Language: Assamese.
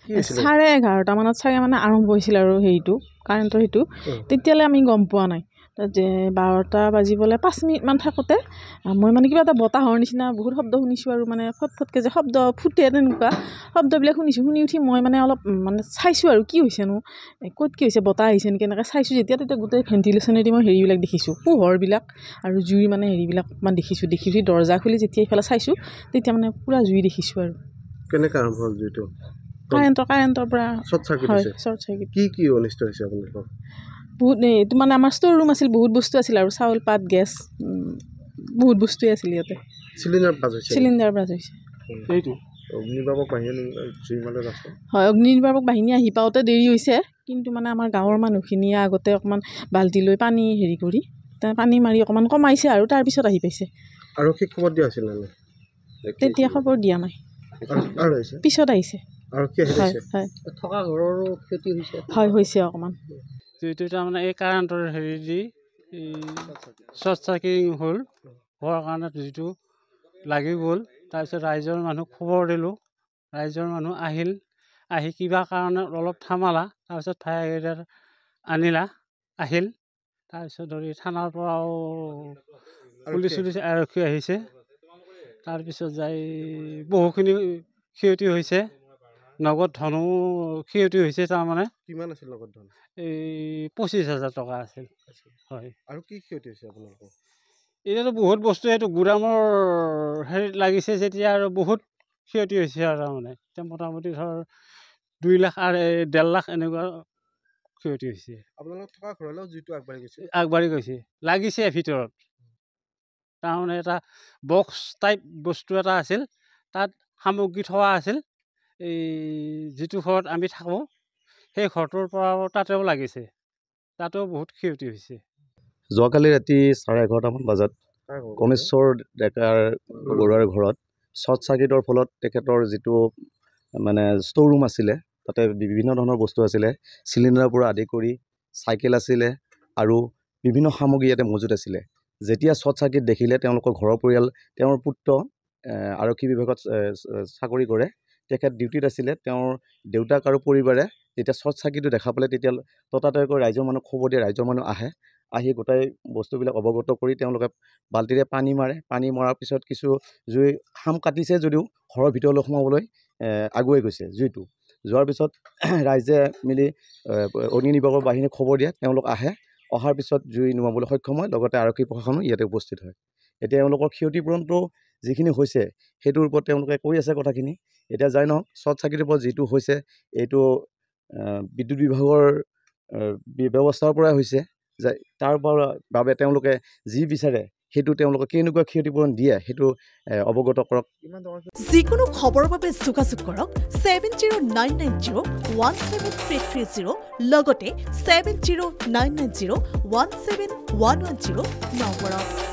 11:30 মানত চাগে মানে আৰম্ভ হৈছিল আৰু হেৰিটো কাৰেণ্টৰ সেইটো তেতিয়ালৈ আমি গম পোৱা নাই 12টা বাজিবলৈ 5 মিনিটমান থাকোঁতে মই মানে কিবা এটা বতাহৰ নিচিনা বহুত শব্দ শুনিছোঁ আৰু মানে ফটফটকৈ যে শব্দ ফুটে তেনেকুৱা শব্দবিলাক শুনিছোঁ শুনি উঠি মই মানে অলপ মানে চাইছোঁ আৰু কি হৈছেনো ক'ত কি হৈছে বতাহ আহিছে নেকি এনেকৈ চাইছোঁ যেতিয়া তেতিয়া গোটেই ভেণ্টিলেশ্যনেদি মই হেৰিবিলাক দেখিছোঁ পোহৰবিলাক আৰু জুই মানে হেৰিবিলাক অকণমান দেখিছোঁ দেখি দৰ্জা খুলি যেতিয়া এইফালে চাইছোঁ তেতিয়া মানে পূৰা জুই দেখিছোঁ আৰু কেনেকৈ আৰম্ভ হ'ল জুইটো কাৰেণ্টৰ পৰা শ্বৰ্ট চাৰ্কিট কি অনিষ্ট হৈছে আপোনালোকৰ বহুত এইটো মানে আমাৰ ষ্ট'ৰ ৰুম আছিল বহুত বস্তু আছিল আৰু চাউল পাত গেছ বহুত বস্তুৱে আছিল ইয়াতে চিলিণ্ডাৰ ব্ৰাছ হৈছে এইটো অগ্নিনিৰ্বাপক বাহিনী হয় অগ্নিনিৰ্বাপক বাহিনী আহি পাওঁতে দেৰি হৈছে কিন্তু মানে আমাৰ গাঁৱৰ মানুহখিনিয়ে আগতে অকণমান বাল্টি লৈ পানী হেৰি কৰি পানী মাৰি অকণমান কমাইছে আৰু তাৰপিছত আহি পাইছে আৰক্ষীক খবৰ দিয়া আছিল তেতিয়া খবৰ দিয়া নাই পিছত আহিছে থকা ঘৰৰো ক্ষতি হৈছে হয় হৈছে অকণমান যিটো তাৰমানে এই কাৰেণ্টৰ হেৰি দি শ্বৰ্ট চাৰ্কিং হ'ল হোৱাৰ কাৰণে যিটো লাগি গ'ল তাৰপিছত ৰাইজৰ মানুহ খবৰ দিলোঁ ৰাইজৰ মানুহ আহি কিবা কাৰণত অলপ থামালা তাৰপিছত ফায়াৰ ব্ৰিগেড আনিলা আহিল তাৰপিছত ধৰি থানাৰ পৰাও পুলিচ আৰক্ষী আহিছে তাৰপিছত যাই বহুখিনি ক্ষতি হৈছে নগদ ধনো ক্ষতি হৈছে তাৰমানে কিমান আছিল নগদ ধন এই 25,000 টকা আছিল হয় আৰু কি ক্ষতি হৈছে আপোনালোকৰ এতিয়াতো বহুত বস্তু এইটো গুদামৰ হেৰিত লাগিছে যেতিয়া আৰু বহুত ক্ষতি হৈছে আৰু তাৰমানে এতিয়া মোটামুটি ধৰ 2 লাখ আৰু 1.5 লাখ এনেকুৱা ক্ষতি হৈছে আপোনালোক থকা ঘৰলৈও জুইটো আগবাঢ়ি গৈছে লাগিছে ভিতৰত তাৰমানে এটা বক্স টাইপ বস্তু এটা আছিল তাত সামগ্ৰী থোৱা আছিল এই যিটো ঘৰত আমি থাকোঁ সেই ঘৰটোৰ পৰা তাতেও লাগিছে তাতেও বহুত ক্ষতি হৈছে যোৱাকালি ৰাতি 11:30মান বজাত কমেশ্বৰ ডেকাৰ বৰুৱাৰ ঘৰত শ্বৰ্ট চাৰ্কিটৰ ফলত তেখেতৰ যিটো মানে ষ্ট'ৰ ৰুম আছিলে তাতে বিভিন্ন ধৰণৰ বস্তু আছিলে চিলিণ্ডাৰৰ পৰা আদি কৰি চাইকেল আছিলে আৰু বিভিন্ন সামগ্ৰী ইয়াতে মজুত আছিলে যেতিয়া শ্বৰ্ট চাৰ্কিট দেখিলে তেওঁলোকৰ ঘৰৰ পৰিয়াল তেওঁৰ পুত্ৰ আৰক্ষী বিভাগত চাকৰি কৰে তেখেত ডিউটিত আছিলে তেওঁৰ দেউতাক আৰু পৰিবাৰে যেতিয়া শ্বৰ্ট চাৰ্কিটটো দেখা পালে তেতিয়া ততাতৈয়াকৈ ৰাইজৰ মানুহ খবৰ দিয়ে ৰাইজৰ মানুহ আহি গোটাই বস্তুবিলাক অৱগত কৰি তেওঁলোকে বাল্টিৰে পানী মাৰে পানী মৰাৰ পিছত কিছু জুই খাম কাটিছে যদিও ঘৰৰ ভিতৰলৈ সোমাবলৈ আগুৱাই গৈছে জুইটো যোৱাৰ পিছত ৰাইজে মিলি অগ্নিনিৰ্বাপক বাহিনীক খবৰ দিয়ে তেওঁলোক অহাৰ পিছত জুই নুমাবলৈ সক্ষম হয় লগতে আৰক্ষী প্ৰশাসনো ইয়াতে উপস্থিত হয় এতিয়া তেওঁলোকৰ ক্ষতিপূৰণটো যিখিনি হৈছে সেইটোৰ ওপৰত তেওঁলোকে কৈ আছে কথাখিনি এতিয়া যাই নহওক শ্বৰ্ট চাৰ্কিটৰ ওপৰত যিটো হৈছে এইটো বিদ্যুৎ বিভাগৰ ব্যৱস্থাৰ পৰাই হৈছে যে তাৰ বাবে তেওঁলোকে যি বিচাৰে সেইটো তেওঁলোকে কেনেকুৱা ক্ষতিপূৰণ দিয়ে সেইটো অৱগত কৰক যিকোনো খবৰৰ বাবে যোগাযোগ কৰক 7099017330 লগতে 7099017110 নম্বৰত